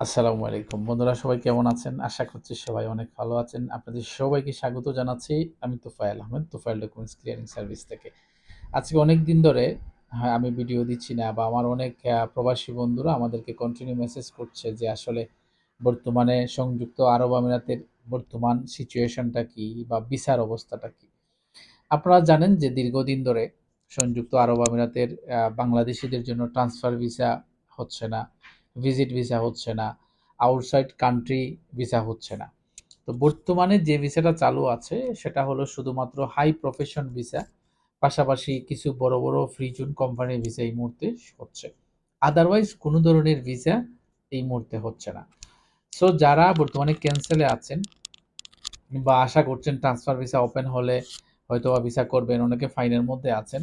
আসসালামু আলাইকুম বন্ধুরা, সবাই কেমন আছেন? আশা করছি সবাই অনেক ভালো আছেন। আপনাদের সবাইকে স্বাগত জানাচ্ছি। আমি Tofail Ahmed, Tofail documents clearing service থেকে। আজকে অনেক দিন ধরে আমি ভিডিও দিচ্ছি না, বা আমার অনেক প্রবাসী বন্ধুরা আমাদেরকে কন্টিনিউ মেসেজ করছে যে আসলে বর্তমানে সংযুক্ত আরব আমিরাতের বর্তমান সিচুয়েশনটা কি বা ভিসার অবস্থাটা কি। আপনারা জানেন যে দীর্ঘদিন ধরে সংযুক্ত আরব আমিরাতের বাংলাদেশিদের জন্য ট্রান্সফার ভিসা হচ্ছে না, ভিজিট ভিসা হচ্ছে না, আউটসাইড কান্ট্রি ভিসা হচ্ছে না। তো বর্তমানে যে ভিসাটা চালু আছে সেটা হলো শুধুমাত্র হাই প্রফেশন ভিসা, পাশাপাশি কিছু বড় বড় ফ্রি জোন কোম্পানির ভিসা এই মুহূর্তে হচ্ছে। আদারওয়াইজ কোনো ধরনের ভিসা এই মুহূর্তে হচ্ছে না। সো যারা বর্তমানে ক্যান্সেলে আছেন বা আশা করছেন ট্রান্সফার ভিসা ওপেন হলে হয়তো বা ভিসা করবেন, অনেকে ফাইনের মধ্যে আছেন।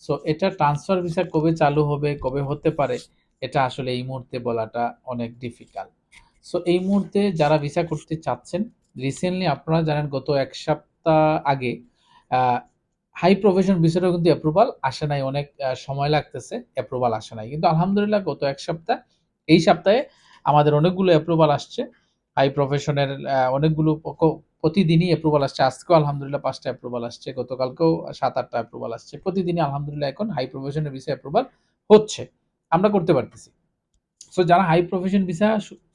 সো এটা ট্রান্সফার ভিসা কবে চালু হবে, কবে হতে পারে, এটা আসলে এই মুহূর্তে বলাটা অনেক ডিফিকাল্ট। সো এই মুহূর্তে যারা ভিসা করতে চাচ্ছেন, রিসেন্টলি আপনারা জানেন গত এক সপ্তাহ আগে হাই প্রফেশন ভিসাটা কিন্তু অ্যাপ্রুভাল আসে নাই, অনেক সময় লাগতেছে, অ্যাপ্রুভাল আসে নাই, কিন্তু আলহামদুলিল্লাহ গত এক সপ্তাহ, এই সপ্তাহে আমাদের অনেকগুলো অ্যাপ্রুভাল আসছে। হাই প্রফেশনের অনেকগুলো প্রতিদিনই অ্যাপ্রুভাল আসছে। আজকেও আলহামদুলিল্লাহ ৫টা অ্যাপ্রুভাল আসছে। গতকালকেও ৭-৮টা অ্যাপ্রুভাল আসছে। প্রতিদিনই আলহামদুলিল্লাহ এখন হাই প্রফেশনের ভিসা অ্যাপ্রুভাল হচ্ছে। আমরা করতে পারতেছি। সো যারা হাই প্রফেশন ভিসা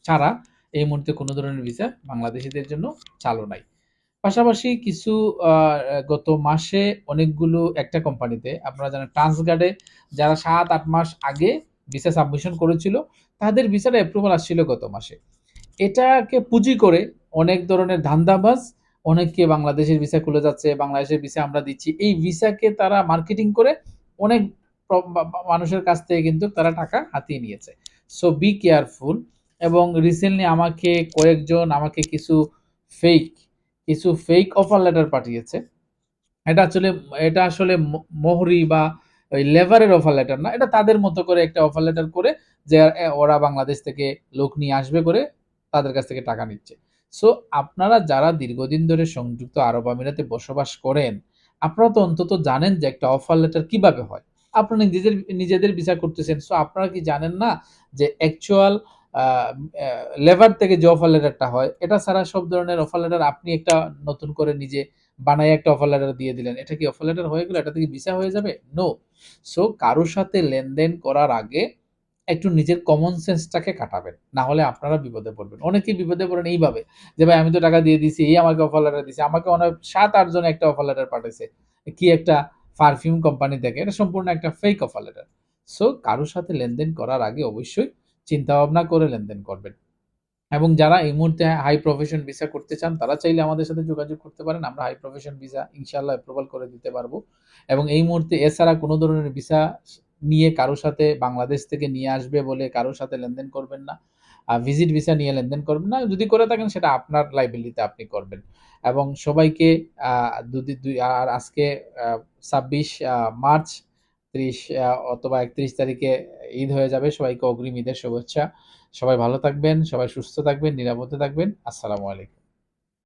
ছাড়া এই মুহূর্তে কোনো ধরনের ভিসা বাংলাদেশীদের জন্য চালু নাই। পাশাপাশি কিছু আ গত মাসে অনেকগুলো একটা কোম্পানিতে আপনারা জানেন ট্রান্সগার্ডে যারা ৭-৮ মাস আগে ভিসা সাবমিশন করেছিল, তাদের ভিসাটা অ্যাপ্রুভাল আসছিল গত মাসে। এটাকে পুঁজি করে অনেক ধরনের ধান্দাবাজ অনেককে বাংলাদেশের ভিসা খুলে যাচ্ছে, বাংলাদেশের ভিসা আমরা দিচ্ছি। এই ভিসাকে তারা মার্কেটিং করে অনেক মানুষের কাছ থেকে কিন্তু তারা টাকা হাতিয়ে নিয়েছে। So be careful. এবং রিসেন্টলি আমাকে ফেক কিছু ফেক অফার লেটার পাঠিয়েছে। এটা আসলে এটা আসলে মোহরি বা ওই লেভারের অফার লেটার না। এটা তাদের মতো করে একটা অফার লেটার করে যে ওরা বাংলাদেশ থেকে লোক নিয়ে আসবে করে তাদের কাছ থেকে টাকা নিচ্ছে। সো আপনারা যারা দীর্ঘদিন ধরে সংযুক্ত আরব আমিরাতে বসবাস করেন, আপনারা তো অন্তত জানেন যে একটা অফার লেটার কিভাবে হয়। আপনারা নিজেদের ভিসা করতেছেন। সো আপনারা কি জানেন না যে অ্যাকচুয়াল আ অ্যা লেভার থেকে যে অফার লেটারটা হয়, এটা ছাড়া সব ধরনের অফার লেটার আপনি একটা নতুন করে নিজে বানায় একটা অফার লেটার দিয়ে দিলেন। এটা কি অফার লেটার হয়ে গেল? এটা থেকে ভিসা হয়ে যাবে? নো। সো কারো সাথে লেনদেন করার আগে একটু নিজের কমন সেন্সটাকে খাটাবেন। না হলে আপনারা বিপদে পড়বেন। অনেকেই বিপদে পড়েন এইভাবে যে, "ভাই আমি তো টাকা দিয়ে দিছি, এই আমাকে অফার লেটার দিছে।" আমাকে ৭-৮ জন একটা অফার লেটার পাঠাইছে। কি একটা পারফিউম কোম্পানি থেকে। এটা সম্পূর্ণ একটা ফেক অফার লেটার। সো কারো সাথে লেনদেন করার আগে অবশ্যই চিন্তা ভাবনা করে লেনদেন করবেন। এবং যারা এই মুহূর্তে হাই প্রফেশন ভিসা করতে চান, তারা চাইলে আমাদের সাথে যোগাযোগ করতে পারেন। আমরা হাই প্রফেশন ভিসা ইনশাআল্লাহ অ্যাপ্রুভাল করে দিতে পারবো। এবং এই মুহূর্তে এছাড়া কোনো ধরনের ভিসা নিয়ে কারো সাথে বাংলাদেশ থেকে নিয়ে আসবে বলে কারো সাথে লেনদেন করবেন না। ভিজিট ভিসা নিয়ে লেনদেন করবেন না। যদি করে থাকেন সেটা আপনার লায়াবিলিটি আপনি করবেন। এবং সবাইকে আ দুদি দুই আর আজকে আ ২৬ মার্চ ৩০ অথবা ৩১ তারিখে ঈদ হয়ে যাবে। সবাইকে অগ্রিম ঈদের শুভেচ্ছা। সবাই ভালো থাকবেন, সবাই সুস্থ থাকবেন, নিরাপদে থাকবেন। আসসালামু আলাইকুম।